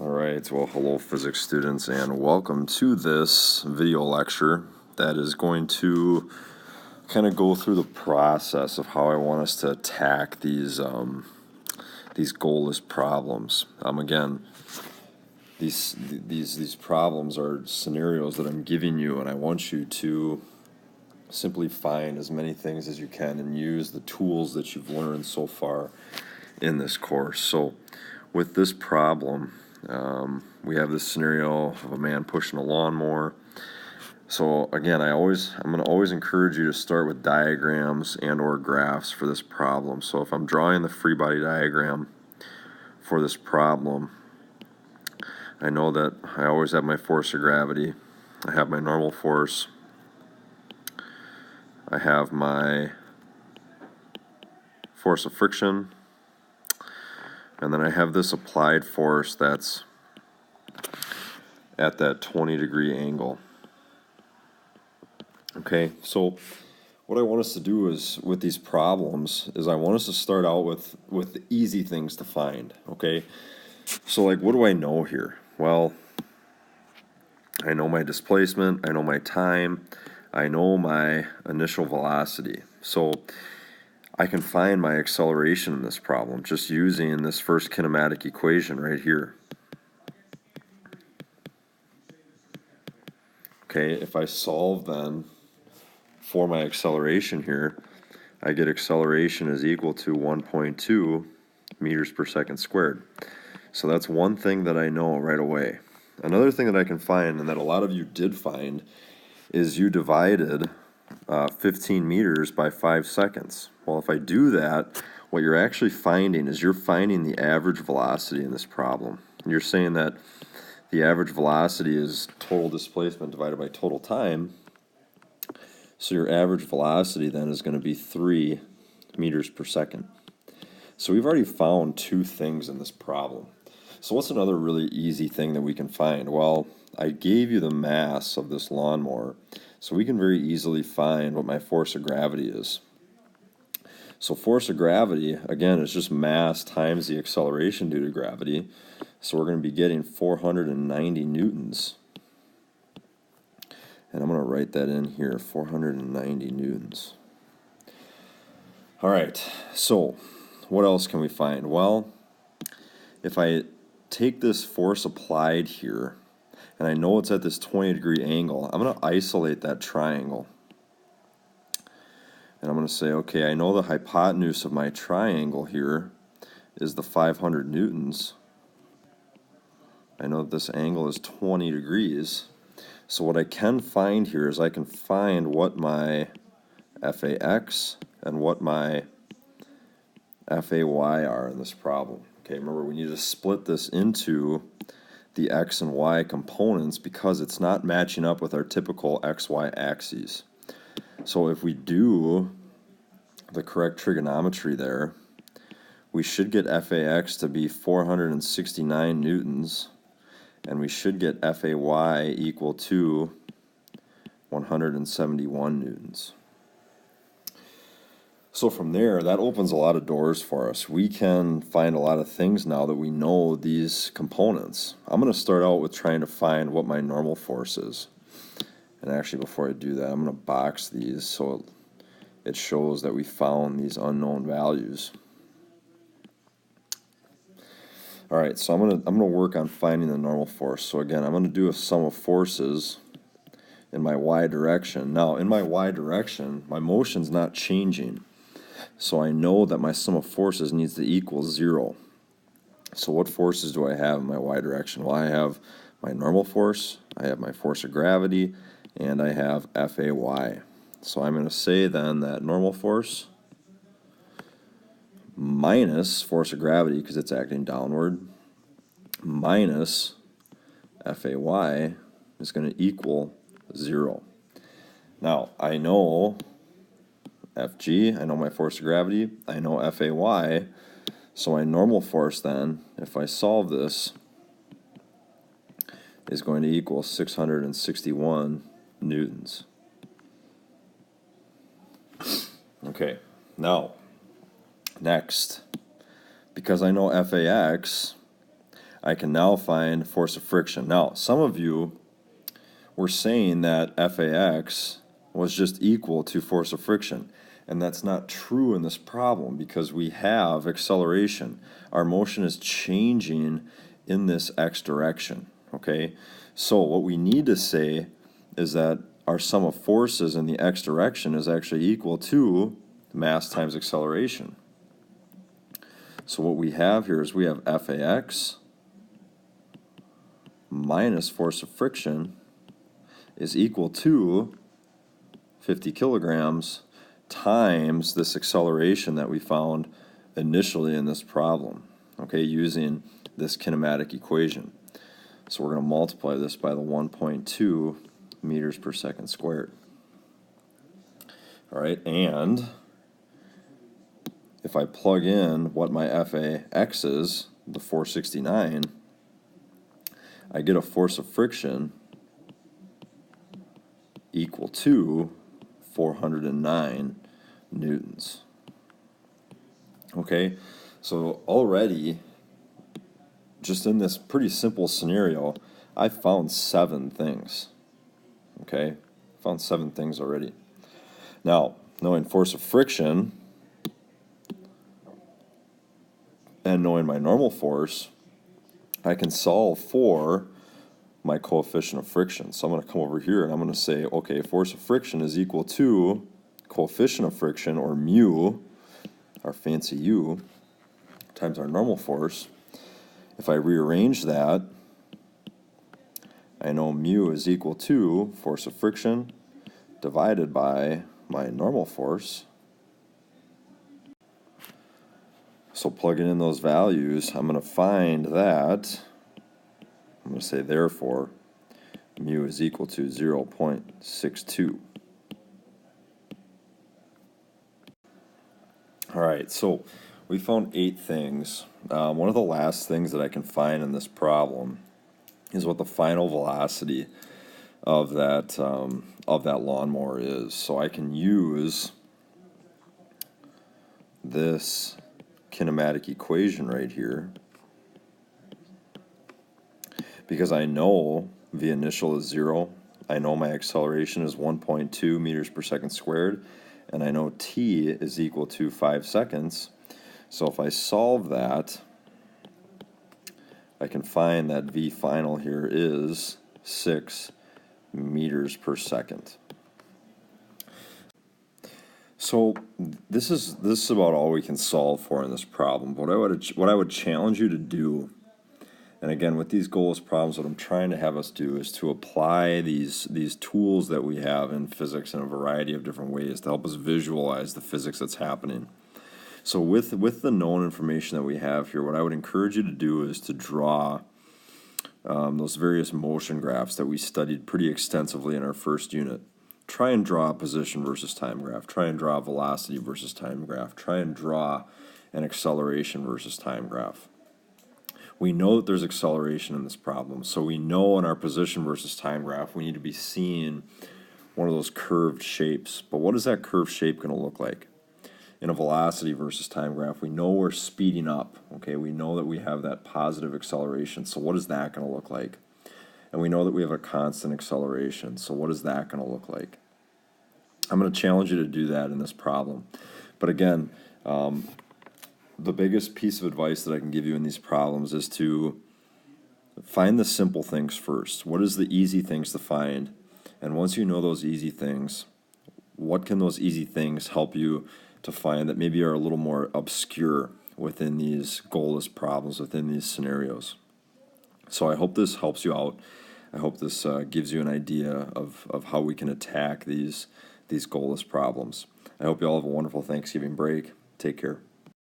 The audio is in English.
Alright, well hello physics students and welcome to this video lecture that is going to kind of go through the process of how I want us to attack these goalless problems. Again, these problems are scenarios that I'm giving you, and I want you to simply find as many things as you can and use the tools that you've learned so far in this course. So with this problem, we have this scenario of a man pushing a lawnmower. So again, I'm going to always encourage you to start with diagrams and or graphs for this problem. So if I'm drawing the free body diagram for this problem, I know that I always have my force of gravity. I have my normal force. I have my force of friction. And then I have this applied force that's at that 20-degree angle. Okay, so what I want us to do is, with these problems, is I want us to start out with the easy things to find, okay? So like, what do I know here? Well, I know my displacement, I know my time, I know my initial velocity. So I can find my acceleration in this problem just using this first kinematic equation right here. Okay, if I solve then for my acceleration here, I get acceleration is equal to 1.2 meters per second squared. So that's one thing that I know right away. Another thing that I can find, and that a lot of you did find, is you divided 15 meters by 5 seconds. Well, if I do that, what you're actually finding is you're finding the average velocity in this problem. And you're saying that the average velocity is total displacement divided by total time. So your average velocity then is going to be 3 meters per second. So we've already found two things in this problem. So what's another really easy thing that we can find? Well, I gave you the mass of this lawnmower, so we can very easily find what my force of gravity is. So force of gravity, again, is just mass times the acceleration due to gravity. So we're going to be getting 490 newtons. And I'm going to write that in here, 490 newtons. All right, so what else can we find? Well, if I take this force applied here, and I know it's at this 20-degree angle, I'm going to isolate that triangle. And I'm going to say, okay, I know the hypotenuse of my triangle here is the 500 newtons. I know that this angle is 20 degrees. So what I can find here is I can find what my FAX and what my FAY are in this problem. Okay, remember we need to split this into the X and Y components because it's not matching up with our typical XY axes. So if we do the correct trigonometry there, we should get FAX to be 469 newtons, and we should get FAY equal to 171 newtons. So from there, that opens a lot of doors for us. We can find a lot of things now that we know these components. I'm going to start out with trying to find what my normal force is. And actually, before I do that, I'm going to box these so it shows that we found these unknown values. All right, so I'm going to work on finding the normal force. So again, I'm going to do a sum of forces in my y direction. Now, in my y direction, my motion's not changing. So I know that my sum of forces needs to equal 0. So what forces do I have in my y direction? Well, I have my normal force, I have my force of gravity, and I have FAY. So I'm going to say then that normal force minus force of gravity, because it's acting downward, minus FAY is going to equal 0. Now, I know FG, I know my force of gravity, I know FAY, so my normal force then, if I solve this, is going to equal 661 newtons. Okay, now, next, because I know FAX, I can now find force of friction. Now, some of you were saying that FAX was just equal to force of friction. And that's not true in this problem because we have acceleration. Our motion is changing in this x direction, okay? So what we need to say is that our sum of forces in the x direction is actually equal to mass times acceleration. So what we have here is we have FAX minus force of friction is equal to 50 kilograms times this acceleration that we found initially in this problem, okay, using this kinematic equation. So we're going to multiply this by the 1.2 meters per second squared. All right, and if I plug in what my FAX is, the 469, I get a force of friction equal to 409 newtons. Okay, so already, just in this pretty simple scenario, I found 7 things. Okay, found 7 things already. Now, knowing force of friction and knowing my normal force, I can solve for my coefficient of friction. So I'm going to come over here and I'm going to say, okay, force of friction is equal to coefficient of friction, or mu, our fancy U, times our normal force. If I rearrange that, I know mu is equal to force of friction divided by my normal force. So plugging in those values, I'm going to find that, I'm going to say therefore, mu is equal to 0.62. All right, so we found 8 things. One of the last things that I can find in this problem is what the final velocity of that lawnmower is. So I can use this kinematic equation right here, because I know the initial is 0, I know my acceleration is 1.2 meters per second squared, and I know t is equal to 5 seconds. So if I solve that, I can find that v final here is 6 meters per second. So this is about all we can solve for in this problem. What I would challenge you to do, and again with these goalless problems, what I'm trying to have us do is to apply these tools that we have in physics in a variety of different ways to help us visualize the physics that's happening. So with the known information that we have here, what I would encourage you to do is to draw those various motion graphs that we studied pretty extensively in our first unit. Try and draw a position versus time graph. Try and draw a velocity versus time graph. Try and draw an acceleration versus time graph. We know that there's acceleration in this problem, so we know in our position versus time graph we need to be seeing one of those curved shapes. But what is that curved shape going to look like? In a velocity versus time graph, we know we're speeding up, okay? We know that we have that positive acceleration, so what is that going to look like? And we know that we have a constant acceleration, so what is that going to look like? I'm going to challenge you to do that in this problem. But again, the biggest piece of advice that I can give you in these problems is to find the simple things first. What is the easy things to find? And once you know those easy things, what can those easy things help you to find that maybe are a little more obscure within these goalless problems, within these scenarios? So I hope this helps you out. I hope this gives you an idea of how we can attack these goalless problems. I hope you all have a wonderful Thanksgiving break. Take care.